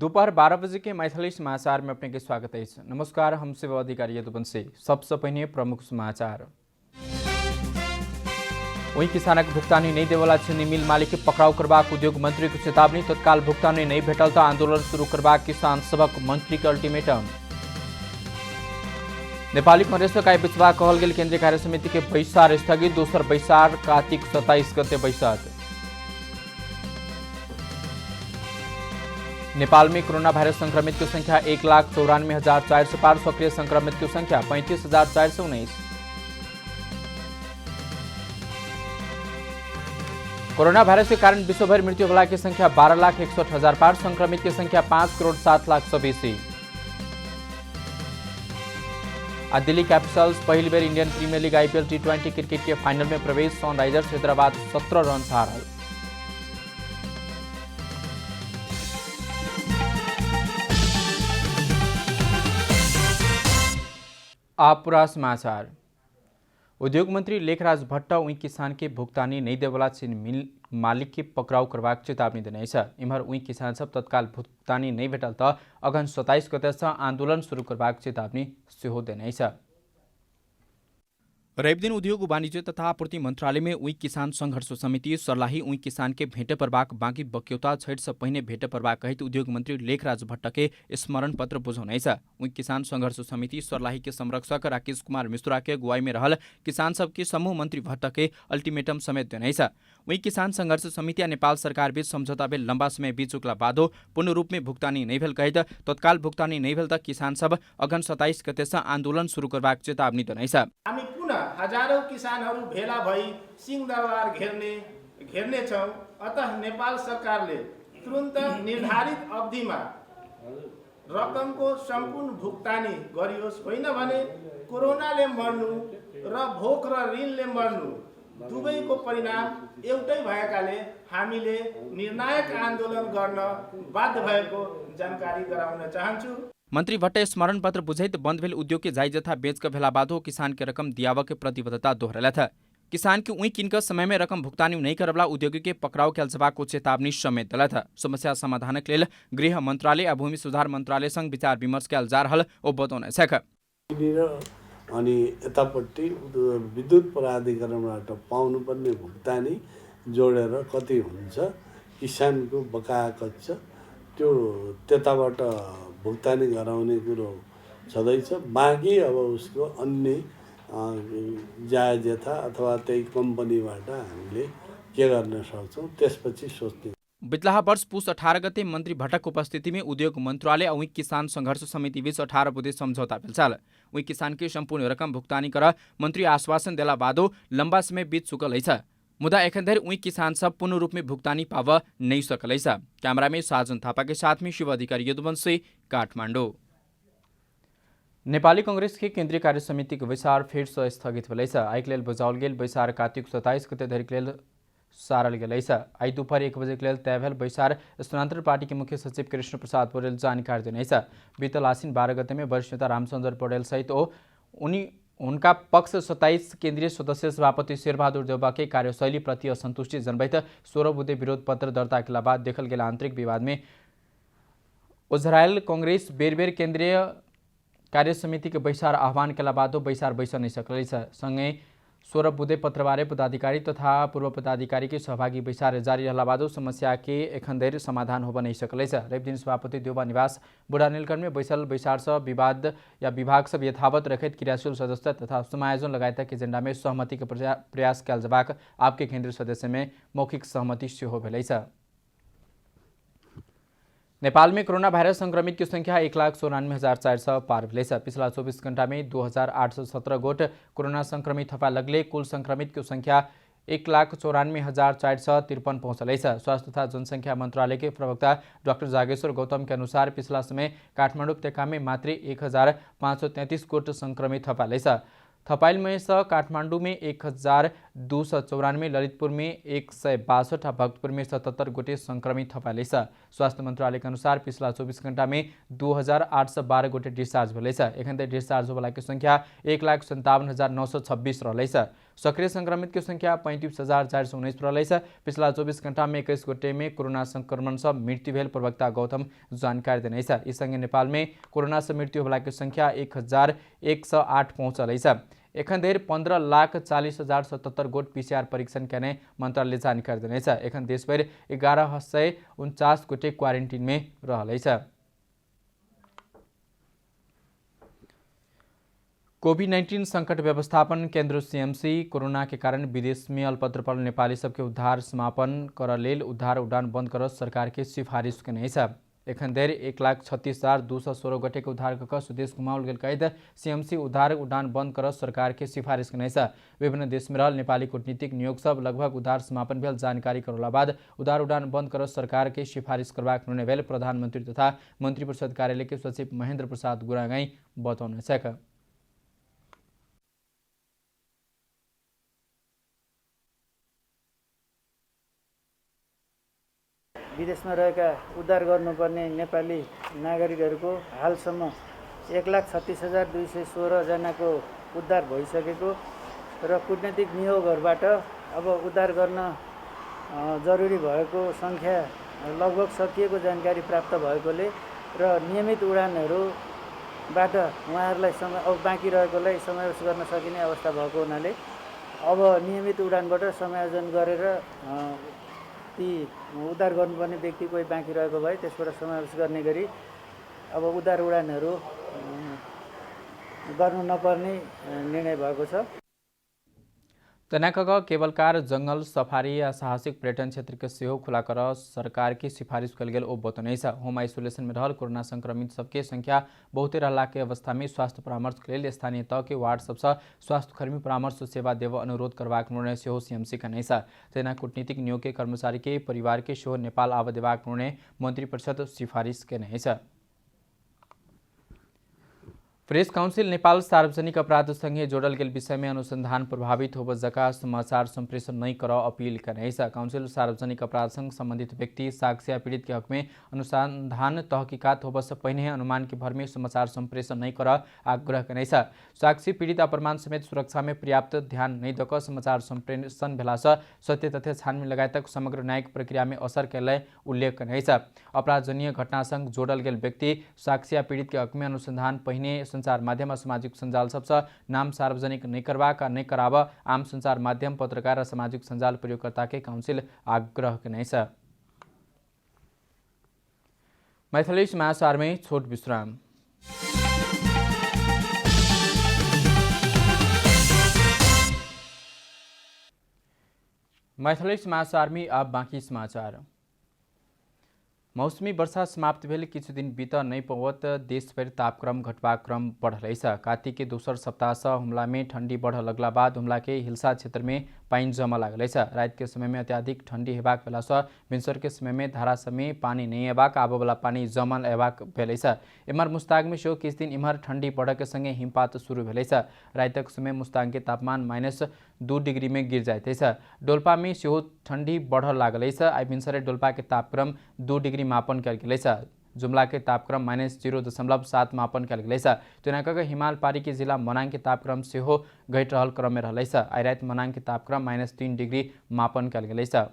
दोपहर 12 बजे के मैथिली समाचार में अपने के स्वागत है। नमस्कार, हम सेवा अधिकारी यदुवंशी। सबसे पहले प्रमुख समाचार। वही किसानक भुगतानी नहीं देवला चीनी मिल मालिक के पकड़ाव करबाक उद्योग मंत्री को चेतावनी। तत्काल भुगतानी नहीं भेटल तो आंदोलन शुरू करबाक किसान सभक मंत्री के अल्टीमेटम। नेपाली कांग्रेस का बिचवा कहल गेल केंद्रीय कार्य समिति के बैसार स्थगित। दोसर बैसार कार्तिक 27 गते बैसत। नेपाल में कोरोना वायरस संक्रमित की संख्या 1,94,400 पार। सक्रिय संक्रमित की संख्या 35,419। कोरोना वायरस के कारण विश्वभर मृत्यु वाला की संख्या 12,61,000 पार। संक्रमित की संख्या 5,07,00,000। आज दिल्ली कैपिटल्स पहली बार Indian Premier League IPL T20 cricket के फाइनल में प्रवेश। सनराइजर्स हैदराबाद 17 रन से हारा। आप पूरा समाचार। उद्योग मंत्री लेखराज भट्ट उई किसान के भुगतानी नहीं देवला चीनी मिल मालिक के पकड़ाव करबाक चेतावनी देने इम्हर उई किसान सब तत्काल भुगतानी नहीं भेटल तो अगन 27 गते से आंदोलन शुरू करबाक चेतावनी सेहो देने। रवि दिन उद्योग वाणिज्य तथा आपूर्ति मंत्रालय में उई किसान संघर्ष समिति सर्लाही उई किसान के भेटे परबाक बाँकी बक्यौता छैठ से पहिने भेटे परबाक कहित उद्योग मंत्री लेखराज भट्ट के स्मरण पत्र बुझौने उई किसान संघर्ष समिति सर्लाही के संरक्षक राकेश कुमार मिश्रा के अगुवाई में रहल किसान सब के समूह मंत्री भट्ट के अल्टीमेटम समेत देने उई किसान संघर्ष समिति नेपाल सरकार बीच समझौता भेल लंबा समय बीच चुकला बादो पूर्ण रूप में भुगतानी नहीं भेल कहित तत्काल भुगतानी नहीं भेल त किसान सब अगन 27 गते से आंदोलन शुरू करबाक चेतावनी देने। हजारौं किसानहरू भेला भई सिंहदरबार घेर्ने छौं। अतः नेपाल सरकारले तुरन्त निर्धारित अवधिमा रकमको सम्पूर्ण भुक्तानी गरियोस्। होइन भने कोरोनाले मर्नु र भोक र ऋणले मर्नु दुवैको परिणाम एउटै भएकाले हामीले निर्णायक आन्दोलन गर्न बाध्य भएको जानकारी गराउन चाहन्छु। मंत्री भट्ट स्मरण पत्र बुझैत बंद भेल उद्योग के जायज जथा बेच के भेला बादो किसान के रकम दियाव के प्रतिबद्धता दोहरैला था। किसान के उई किनकर समय में रकम भुगतानी नहीं करबला उद्योगी के पकड़ाव के अल्जबा को चेतावनी समेत दिला था। समस्या समाधानक लेल गृह मंत्रालय आ भूमि सुधार मंत्रालय संग विचार विमर्श के अल्जार हल ओ बताउने छ। अनि यतापट्टि विद्युत प्राधिकरणबाट पाउनुपर्ने भुक्तानी जोडेर कति हुन्छ किसानको बकाया कच्छ त्यो त्यताबाट भुक्तानी गराउने कुरो छँदैछ। बाँकी अब उसको अन्य जायज यथा अथवा त्यही कम्पनीबाट हामीले के गर्न सक्छौँ त्यसपछि सोच्ने। बितलाहा वर्ष पुस 18 गते मंत्री भट्टक उपस्थिति में उद्योग मंत्रालय और किसान संघर्ष समिति बीच 18 बुधे समझौता भेल। वही किसान के संपूर्ण रकम भुगतानी कर मंत्री आश्वासन देला बादो लंबा समय बीत चुकल है। मुदा एखन धरि उई किसान सब पूर्ण रूप में भुगतानी पाव नहीं सकल। कैमरा में साजन थापा के साथ में शिव अधिकारी यदुवंशी, काठमाडौँ। नेपाली कांग्रेस के केंद्रीय कार्य समिति के बैसार फिर से स्थगित भेल। आइक लेल बजाओल गेल बैसार कार्तिक 27 गते धरि लेल सारल गेल। आई दोपहर 1 बजे के लेल तय भेल बैसार स्थानांतरण पार्टी के मुख्य सचिव कृष्ण प्रसाद पौडेल जानकारी देने। बीतल आश्विन 12 गते में वरिष्ठ नेता रामचंद्र पौडेल सहित उनका पक्ष 27 केंद्रीय सदस्य सभापति शेरबहादुर देउबा के कार्यशैली प्रति असंतुष्टि जनबैत 16 बुधे विरोध पत्र दर्ता के बाद देखल गेल आंतरिक विवाद में उझरायल कांग्रेस बेर बेर केंद्रीय कार्य समिति के बैसार आह्वान के बाद बैसार बैस नहीं सकल। संगे 16 बुधे पत्रबारे पदाधिकारी तथा पूर्व पदाधिकारी के सहभागी बैसार जारी रहला बाद समस्या के एखन धरि समाधान होब नहीं सकल। रवि दिन सभापति देउबा निवास बुढ़ा नीलकंठ में बैसल बैसार से विवाद या विभाग सब यथावत रखित क्रियाशील सदस्य तथा समायोजन लगायत के एजेंडा में सहमति के प्रयास कल जबाक आपके केंद्रीय सदस्य में मौखिक सहमति सेहो भेल। नेपाल में कोरोना वायरस संक्रमित की संख्या 1,94,400 पार भेल। पिछला 24 घंटा में 2,817 गोट कोरोना संक्रमित थपा लगले कुल संक्रमित की संख्या 1,94,453 पहुंचल। स्वास्थ्य तथा जनसंख्या मंत्रालय के प्रवक्ता डॉक्टर जागेश्वर गौतम के अनुसार पिछला समय काठमाडौँ उपत्यका में मात्र 1,533 गोट संक्रमित थपाल। थपाइल में से काठमाडौँ में 1,000 294, ललितपुर में 162 और भक्तपुर में 77 गोटे संक्रमित थपाइले छ। स्वास्थ्य मन्त्रालय के अनुसार पिछला 24 घण्टा में 2812 गोटे डिस्चार्ज भइले छ। एखन डिस्चार्ज होने की संख्या 1,57,926 रहलै छ। सक्रिय संक्रमित की संख्या 35,419 रहलै छ। पिछला 24 घण्टा में 21 गोटे में कोरोना संक्रमण से मृत्यु भेल प्रवक्ता गौतम जानकारी देने छ। इस संगे नेपाल में कोरोना से मृत्यु होला की संख्या 1,108 पहुँचल छ। एखन देर 15,40,077 गोट PCR परीक्षण करने मंत्रालय जानकारी देने छ। एखन देशभर 1149 गोटे क्वारेन्टीन में रहलै छ। कोभिड-19 संकट व्यवस्थापन केन्द्र CMC कोरोना के कारण विदेश में अल्पत्र पड़ल नेपाली सबके उद्धार समापन कर लेल उद्धार उड़ान बंद कर सरकार के सिफारिश के नहीं छ। एखन देर 1,36,216 गोटे के उद्धार कर स्वदेश घुमाओल गेल कैद CMC उद्धार उड़ान बंद कर सरकार के सिफारिश के नहीं छ। विभिन्न देश में रहल नेपाली कूटनीतिक नियोग सब लगभग उद्धार समापन भेल जानकारी करला बाद उद्धार उड़ान बंद कर सरकार के सिफारिश करबाक निर्णय भेल प्रधानमंत्री तथा मंत्री परिषद कार्यालय के सचिव महेन्द्र प्रसाद गुरागाई बताउनु छ। विदेशमा रहेका उद्धार गर्नुपर्ने नेपाली नागरिकहरूको हालसम्म 1,36,216 जनाको उद्धार भइसकेको र कूटनीतिक नियोगहरूबाट अब उद्धार गर्न जरुरी भएको संख्या लगभग सकिएको जानकारी प्राप्त भएकोले र नियमित उडानहरूबाट उहाँहरूलाई अब बाँकी रहेकोलाई समावेश गर्न सकिने अवस्था भएको हुनाले अब नियमित उडानबाट समायोजन गरेर ती उद्धार गर्नुपर्ने व्यक्ति कोही बाँकी रहेको भए त्यसबाट समावेश गर्ने गरी अब उद्धार उडानहरू गर्नु नपर्ने निर्णय भएको छ। तनाकग केबल कार जंगल सफारी या साहसिक पर्यटन क्षेत्र के सेहो खुला कर सरकार की सिफारिश कल गेल ओ बतौने छ। होम आइसोलेशन में रहल कोरोना संक्रमित सबके संख्या बहुते रहला के अवस्था में स्वास्थ्य परामर्श के लिए स्थानीय तह के वार्ड सबसे स्वास्थ्यकर्मी परामर्श सेवा देव अनुरोध करबाक निर्णय सेहो CMC का नहीं छ। तेना कूटनीतिक नियोग के कर्मचारी के परिवार के सेहो नेपाल आव देबाक निर्णय मंत्री परिषद सिफारिश के नहीं छ। प्रेस काउंसिल नेपाल सार्वजनिक अपराध संघे जोड़ल गेल विषय में अनुसंधान प्रभावित हो जका समाचार संप्रेषण नहीं कर अपील करने है। काउंसिल सार्वजनिक अपराध संघ संबंधित व्यक्ति साक्ष्य पीड़ित के हक में अनुसंधान तहकीकात हो से पहले अनुमान के भर में समाचार संप्रेषण नहीं कर आग्रह करने है। साक्षी पीड़ित प्रमाण समेत सुरक्षा में पर्याप्त ध्यान नहीं दक समाचार संप्रेषण भेला सत्य तथ्य छानबीन लगायत समग्र न्यायिक प्रक्रिया में असर के उल्लेख करने है। अपराधजन्य घटना संग जोड़ल गेल व्यक्ति साक्ष्य पीड़ित के हक में अनुसंधान पहिने संचार माध्यम सामाजिक संजाल सबसे नाम सार्वजनिक नहीं करवा का नहीं कराव आम संचार माध्यम पत्रकार और सामाजिक संजाल प्रयोगकर्ता के काउंसिल आग्रह करने छ। मैथिली समाचार में छोट विश्राम। मैथिली समाचार में अब बाकी समाचार। मौसमी वर्षा समाप्त भेल किछु दिन बीत नहीं पवत देशभर तापक्रम घटबाक क्रम बढ़ल छ। कार्तिक के दोसर सप्ताह से हुमला में ठंडी बढ़ लगला बाद हुमला के हिल्सा क्षेत्र में पानी जमा लागल छ। रात के समय में अत्याधिक ठंडी हेबाक भेला से भिनसर के समय में धारा में पानी नहीं हेबाक आबो वाला पानी जमल हेबाक भेल छ। इमहर मुस्ताङ में सेहो किछु दिन इमहर ठंडी बढ़ के संगे हिमपात शुरू भेल छ। रातक समय मुस्ताङ के तापमान -2 डिग्री में गिर जाते छ। डोल्पा में सेहो ठंडी बढ़ लागल छ। आई भिनसरे डोल्पा के तापक्रम 2 डिग्री मापन कल गेल छ। जुमला के तापक्रम -0.7 मापन कल गेल छ। तेनाकग हिमाल पारी के जिला मनाङ के तापक्रम सेहो घट रहल क्रम में रहल छ। आई रात मनाङ के तापक्रम -3 डिग्री मापन कल गेल छ।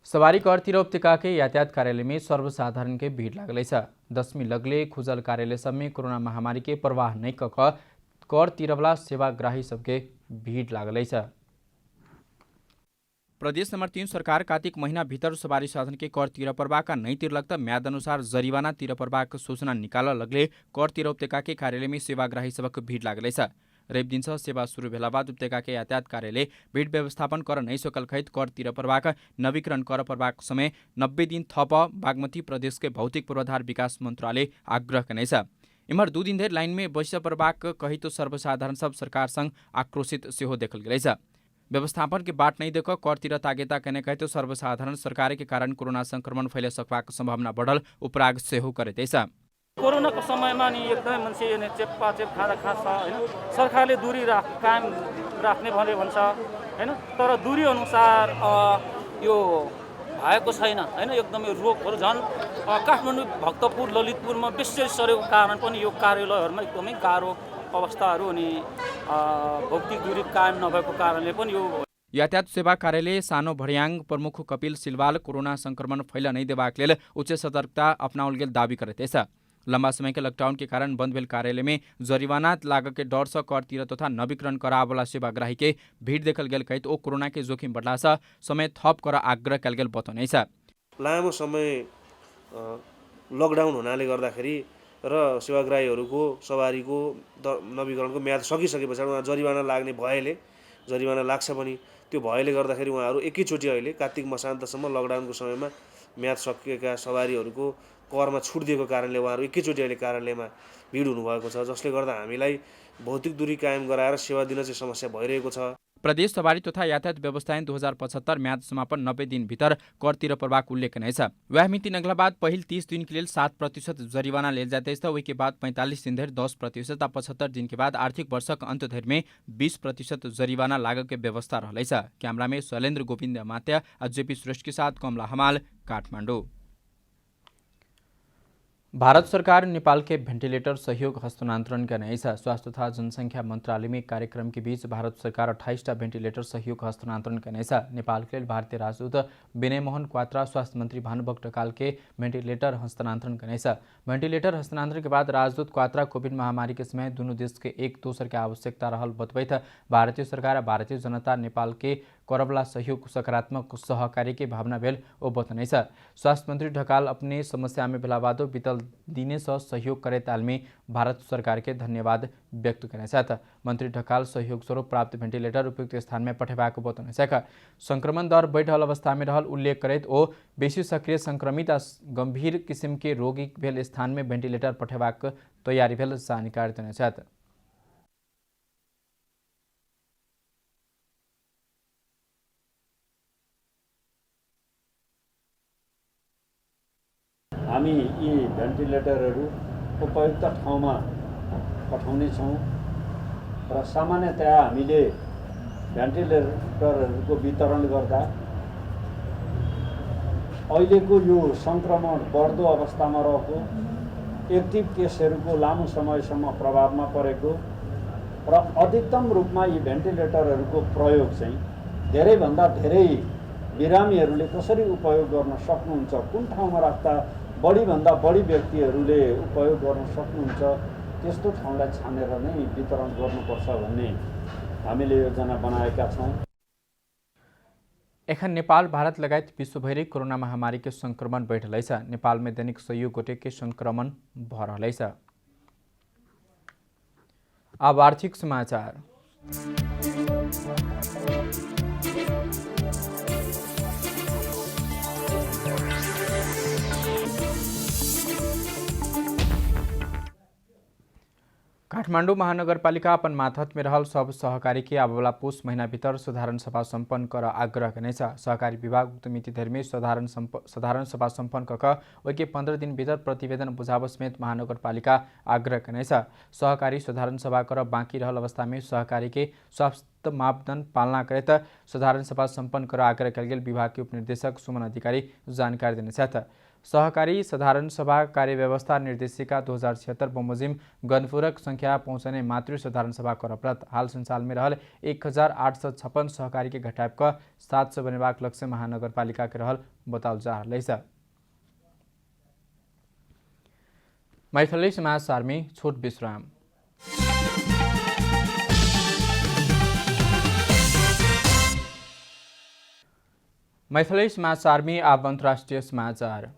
सवारी कर तिर उपत्यका के यातायात कार्यालय में सर्वसाधारण के भीड़ लागल छ। दशमी लगले खुजल कार्यालय सब में कोरोना महामारी के परवाह नहीं कक कर तिरवला सेवाग्राही सबके भीड़ लागल छ। प्रदेश नंबर 3 सरकार कार्तिक महीना भीतर सवारी साधन के कर तिर परवाह नहीं तिरलक त म्याद अनुसार जरिवाना तिर परवाह सूचना निकाल लगले कर तिर उपत्यका के कार्यालय में सेवाग्राही सबक भीड़ लागल छ। रवि दिन से सेवा शुरू भेला बाद उपत्यका के यातायात कार्यालय भीड़ व्यवस्थापन कर नहीं सकल खैत कर तिर परवाह नवीकरण कर परवाह समय 90 दिन थप बागमती प्रदेश के भौतिक पूर्वाधार विकास मंत्रालय आग्रह करने छ। इमहर 2 दिन धरि लाइन में बैस परवाह कही तो सर्वसाधारण सब सरकार संग आक्रोशित सेहो देखल गेल छ। व्यवस्थापन के बाट नहीं देख कर तिर तागेता कहने कहे तो सर्वसाधारण सरकार के कारण कोरोना संक्रमण फैले सकबाक संभावना बढ़ल उपराग सेहो करते छ। कोरोनाको समयमा नि एकदमै मान्छे चेप्पाचेप खाँदा छ होइन। सरकारले दूरी कायम राख्ने भन्छ होइन, तर दूरी अनुसार यो भएको छैन होइन। एकदमै रोगहरू झन् काठमाडौँ, भक्तपुर, ललितपुरमा विशेष सरेको कारण पनि यो कार्यालयहरूमा एकदमै गाह्रो अवस्थाहरू अनि भौतिक दूरी कायम नभएको कारणले पनि यो यातायात सेवा कार्यालय सानो भर्याङ प्रमुख कपिल सिलवाल कोरोना संक्रमण फैल नहीं देबाक लेल उच्च सतर्कता अपनाओल गेल दावी करते छ। लंबा समय के लॉकडाउन के कारण बंद भेल कार्यालय में जरिवाना लाग के डर से कर तिर तथा नवीकरण करावला सेवाग्राही के भीड़ देखल गेल कहित ओ कोरोना के जोखिम बढ़ला से समय थप कर आग्रह कल गेल बतौने छ। लामो समय लकडाउन हुनाले गर्दाखेरि र सेवाग्राहीहरूको सवारीको नवीकरणको म्याद सकिसके पछाडि उहाँ जरिवाना लाग्ने भएले जरिवाना लाग्छ पनि त्यो भएले गर्दाखेरि उहाँहरू एकैचोटि अहिले कार्तिक मसान्तसम्म लकडाउनको समयमा म्याद सकिएका सवारीहरूको करमा छुट दिएको कारणले उहाँहरू एकैचोटि अहिले कार्यालयमा भिड हुनुभएको छ, जसले गर्दा हामीलाई भौतिक दूरी कायम गराएर सेवा दिन चाहिँ समस्या भइरहेको छ। प्रदेश सवारी तथा यातायात व्यवस्था 2075 म्याद समापन 90 दिन भीतर कर तिर प्रभाग उल्लेख नै छ। वह मिति नगला बाद पहिल 30 दिन के लिए 7% जरिवाना लेल जाते था। वही के बाद 45 दिन धरि 10% और 75 दिन के बाद आर्थिक वर्ष अंत धरि में 20% जरिवाना लागत के व्यवस्था रहलै छ। कैमरा में शैलेन्द्र गोविंद मात्या और जेपी श्रेष्ठ के साथ कमला हमाल, काठमाडौँ। भारत सरकार नेपाल के वेंटिलेटर सहयोग हस्तांतरण करने छ। स्वास्थ्य तथा जनसंख्या मंत्रालय में कार्यक्रम के बीच भारत सरकार 28टा वेंटिलेटर सहयोग हस्तांतरण करने छ। नेपाल के लिए भारतीय राजदूत विनय मोहन क्वात्रा, स्वास्थ्य मंत्री भानुभक्त ढकाल के वेंटिलेटर हस्तांतरण करने छ। वेंटिलेटर हस्तांतरण के बाद राजदूत क्वात्रा कोविड महामारी के समय दोनों देश के एक दूसरे के आवश्यकता रहल बतबैत भारतीय सरकार और भारतीय जनता नेपाल के करबला सहयोग सकारात्मक सहकारी के भावना भेल ओ बतने छ। स्वास्थ्य मंत्री ढकाल अपने समस्या में भेलाबादो बीतल दिने से सहयोग करे तालमी भारत सरकार के धन्यवाद व्यक्त करने साथ मंत्री ढकाल सहयोग स्वरूप प्राप्त वेंटिलेटर उपयुक्त स्थान में पठेबाको बताउने छ। संक्रमण दर बढ़ल अवस्था में रहल उल्लेख करैत ओ बेसी सक्रिय संक्रमित आ गंभीर किसिम के रोगी भेल स्थान में वेंटिलेटर पठेबाक तैयारी भेल जानकारी देने छ। हामी यी भेन्टिलेटरहरू उपयुक्त ठाउँमा पठाउने छौँ र सामान्यतया हामीले भेन्टिलेटरहरूको वितरण गर्दा अहिलेको यो संक्रमण बढ्दो अवस्थामा रहेको एक्टिभ केसहरूको लामो समयसम्म प्रभावमा परेको र अधिकतम रूपमा यी भेन्टिलेटरहरूको प्रयोग चाहिँ धेरैभन्दा धेरै बिरामीहरूले कसरी उपयोग गर्न सक्नुहुन्छ, कुन ठाउँमा राख्दा बढीभन्दा बढी व्यक्तिहरूले उपयोग गर्न सक्नुहुन्छ, त्यस्तो ठाउँलाई छानेर नै वितरण गर्नुपर्छ भन्ने हामीले योजना बनाएका छौँ। एखन नेपाल भारत लगायत विश्वभरि कोरोना महामारी के संक्रमण बढ़ रही है। नेपाल में दैनिक 100 गोटे के संक्रमण भ रही है। अब आर्थिक समाचार। काठमाडौँ महानगरपालिका अपन मातहत में रहल सब सहकारी के आबला पुष महीना भीतर साधारण सभा सम्पन्न कर आग्रह करने छ। सहकारी विभाग उक्त मिति धरि में साधारण सभा सम्पन्न कक ओके 15 दिन भीतर प्रतिवेदन बुझाव समेत महानगरपालिका आग्रह करने छ। सहकारी साधारण सभा कर बाँकी रहल अवस्था में सहकारी के स्वास्थ्य मापदंड पालना करत साधारण सभा सम्पन्न कर आग्रह कल गेल विभाग के उपनिर्देशक सुमन अधिकारी जानकारी देने छ। सहकारी साधारण सभा कार्य व्यवस्था निर्देशिका 2076 बमोजिम गणपूरक संख्या पहुँचने मातृ साधारण सभा करप्रत हाल संचाल में रहल 1856 सहकारी के घटाप 700 बनेबाक लक्ष्य महानगरपालिका के रहल बताओ जा रही है। मैथिली समाचार में छोट विश्राम। मैथिली समाचार में अब अंतर्राष्ट्रीय समाचार।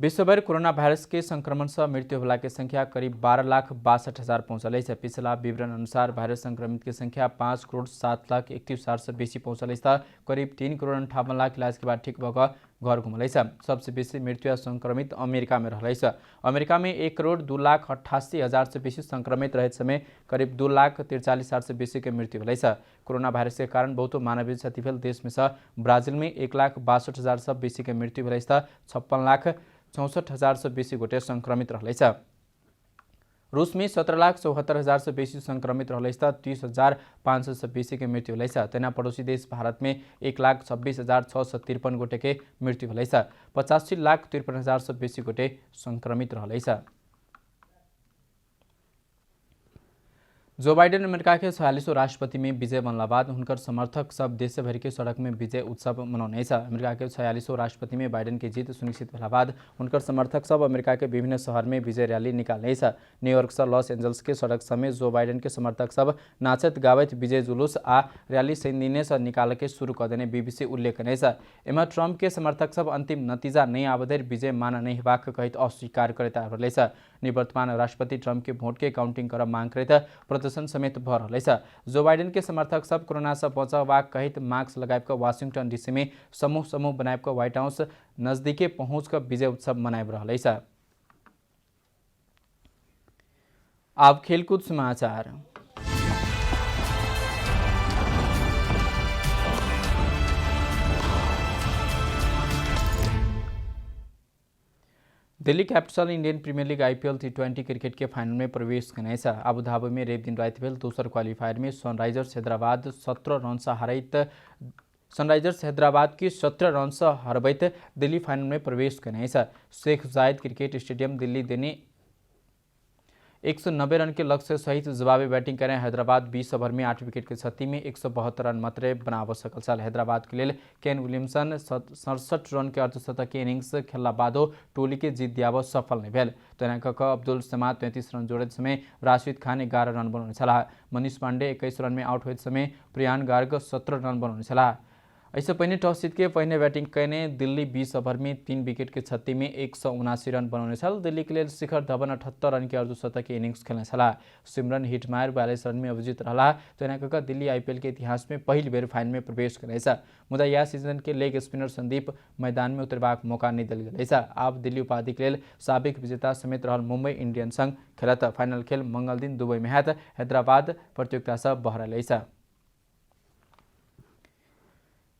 विश्वभर कोरोना वायरस के संक्रमण से मृत्यु होला की संख्या करीब 12,62,000 पहुंचल है। पिछला विवरण अनुसार वायरस संक्रमित की संख्या 5,07,31,000 से बेसी पहुंचल है। करीब 3,58,00,000 इलाज के बाद ठीक भऽ घर घुमल है। सबसे बेसी मृत्यु संक्रमित अमेरिका में रहल है। अमेरिका में 1,02,88,000 से बेसी संक्रमित रहे समय करीब 2,43,000 से बेसी के मृत्यु भेल है। कोरोना वायरस के कारण बहुत मानवीय क्षति भेल देश में ब्राजील में 1,62,000 से बेसी के मृत्यु भेल है। 56,64,000 से बेसी गोटे संक्रमित रहल है। रूस में 17,74,000 से बेसी संक्रमित रहल है। 30,500 से बेसी के मृत्यु भेल है। तेना पड़ोसी देश भारत में 1,26,653 गोटे के मृत्यु भेल है। 85,53,000 से बेसी गोटे संक्रमित रहल है। जो बाइडेन अमेरिका के 46वां राष्ट्रपति में विजय बनला बाद उनकर समर्थक सब देश भर के सड़क में विजय उत्सव मनौने छ। अमेरिका के 46वां राष्ट्रपति में बाइडेन की जीत सुनिश्चित भेला बाद उनकर समर्थक सब अमेरिका के विभिन्न शहर में विजय रैली निकाल्ने छ। न्यूयॉर्क से लॉस एंजल्स के सड़क समेत जो बाइडेन के समर्थक सब नाचत गावत विजय जुलूस आ रैली सैन्य से निकाल के शुरू कर देने बीबीसी उल्लेख करने छ। एमा ट्रम्प के समर्थक सब अंतिम नतीजा नहीं आबधर विजय माना नहीं हेबाक कहित अस्वीकार करता रहले छ। निवर्तमान राष्ट्रपति ट्रम्प के वोट के काउंटिंग कर मांग करते प्रदर्शन समेत भ रहले छ। जो बाइडेन के समर्थक सब कोरोना से बचाव कहित मास्क लगाए वाशिंगटन डीसी में समूह समूह बनाए व्हाइट हाउस नजदीके पहुंच कर विजय उत्सव मनाए रहले छ। अब खेलकूद समाचार। Delhi Capital Indian Premier League IPL T20 cricket के फाइनल में प्रवेश करने छ। अबू धाबी में रेप दिन रात भेल दोसर क्वालिफायर में सनराइजर्स हैदराबाद 17 रन से हारैत सनराइजर्स हैदराबाद की 17 रन से हरबैत दिल्ली फाइनल में प्रवेश करने छ। शेख जायद क्रिकेट स्टेडियम दिल्ली देने 190 रन के लक्ष्य सहित जवाबी बैटिंग करें हैदराबाद 20 ओवर में 8 विकेट के क्षति में 172 रन मात्रै बनाव सकल छ। हैदराबाद के लिए केन विलियमसन 67 रन के अर्धशतकीय इनिंग्स खेलला बादो टोली के जीत दियाव सफल नहीं भेल। तैनाक अब्दुल समाद 33 रन जोड़े समय राशिद खान 11 रन बनाउने छलाह। मनीष पांडे 21 रन में आउट हुए समय प्रियान गार्ग 17 रन बनाउने छलाह। ऐसे पहले टॉस जीत के पहले बैटिंग करने दिल्ली 20 ओवर में 3 विकेट के क्षति में 179 रन बनाउने छल। दिल्ली के लिए शिखर धवन 78 रन के अर्धशतकीय इनिंग्स खेल्ने छलाह। सिमरन हिटमायर 42 रन में अभिजित रहला। तैनाक दिल्ली IPL के इतिहास में पहली बेर फाइनल में प्रवेश करेछ। मुदा यह सीजन के लेग स्पिनर संदीप मैदान में उतरबाक मौका नहीं दिल गेल। अब दिल्ली उपाधि के लिए साबिक विजेता समेत रहल मुंबई इंडियंस संग खेलत। फाइनल खेल मंगल दिन दुबई में हैत। हैदराबाद प्रतियोगिता से बहरल छ।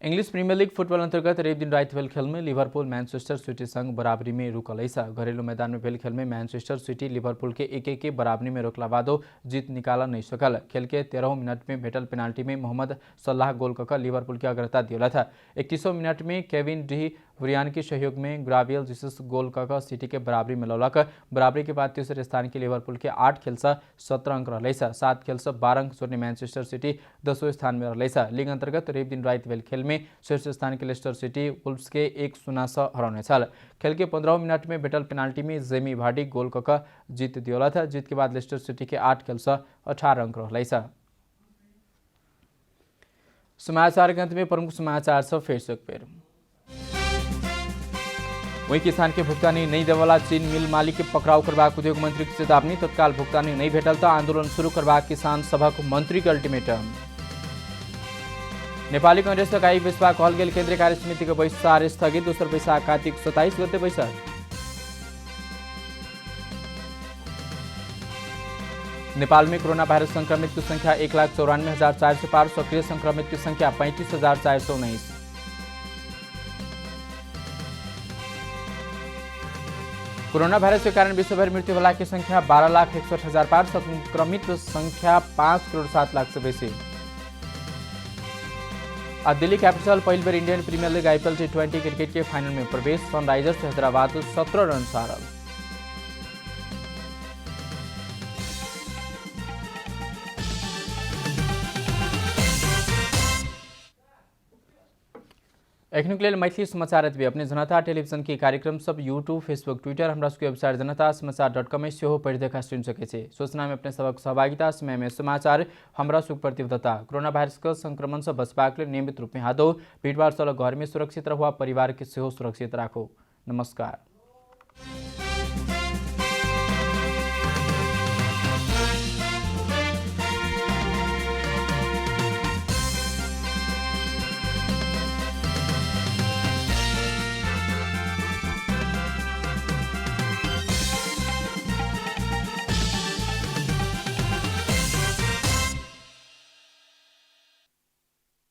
इंग्लिश प्रीमियर लीग फुटबॉल अंतर्गत रेप दिन रात भेल खेल में लिवरपूल मैनचेस्टर सिटी संग बराबरी में रुकल है। घरेलू मैदान में भेल खेल में मैनचेस्टर सिटी लिवरपूल के 1-1 के बराबरी में रोकला बादो जीत निकाल नहीं सकल। खेल के 13 मिनट में भेटल पेनाल्टी में मोहम्मद सलाह गोल कर लिवरपूल की अग्रता दिया था। 31 मिनट में केविन डी ब्रियान के सहयोग में ग्राबियल जीसस गोल कर सिटी के बराबरी में लौलक। बराबरी के बाद तीसरे स्थान के लिवरपूल के 8 खेल से 17 अंक रहल। 7 खेल से 12 अंक जोड़ने मैनचेस्टर सिटी 10वें स्थान में रहल। लीग अंतर्गत रेप दिन रात भेल खेल में शीर्ष स्थान के लेस्टर सिटी वुल्व्स के 1-0 से हराउने छल। खेल के 15 मिनट में भेटल पेनाल्टी में जेमी वार्डी गोल कर जीत दिया था। जीत के बाद लेस्टर सिटी के 8 खेल से 18 अंक रहल। समाचार के अंत में प्रमुख समाचार से फिर से एक बेर। वहीं किसान के भुगतानी नहीं देवाला चीन मिल मालिक के पकड़ाव करबाक उद्योग मंत्री की चेतावनी। तत्काल भुगतानी नहीं भेटल तो आंदोलन शुरू करबाक किसान सभक मंत्री के अल्टीमेटम। नेपाली कांग्रेस इकाई बैसबा कहल गेल केंद्रीय कार्य समिति के बैसार स्थगित। दोसर बैसाख कार्तिक 27 गते बैसार। नेपाल में कोरोना वायरस संक्रमित की संख्या 1,94,400 से पार। सक्रिय संक्रमित की संख्या 35,419। कोरोना वायरस के कारण विश्वभर मृत्यु होला की संख्या 12,61,000 पार। संक्रमित संख्या 5,07,00,000 से बेसी। आज दिल्ली कैपिटल पहली बार Indian Premier League IPL T20 cricket के फाइनल में प्रवेश। सनराइजर्स हैदराबाद 17 रन से हारल। एखन के लिए मैथिली समाचार एतबे। अपने जनता टेलीविजन के कार्यक्रम सब यूट्यूब फेसबुक ट्विटर हमरा सबके वेबसाइट जनतासमाचार.com में सेहो पढ़ि देखा सुनि सके छे। सूचना में अपने सबक सहभागिता समय में समाचार हमरा सुख प्रतिबद्धता। कोरोना वायरस के संक्रमण से बचबाक लेल नियमित रूप में हाथ धो, भीड़ भाड़ से घर में सुरक्षित रहो, परिवार के सेहो सुरक्षित राखो। नमस्कार।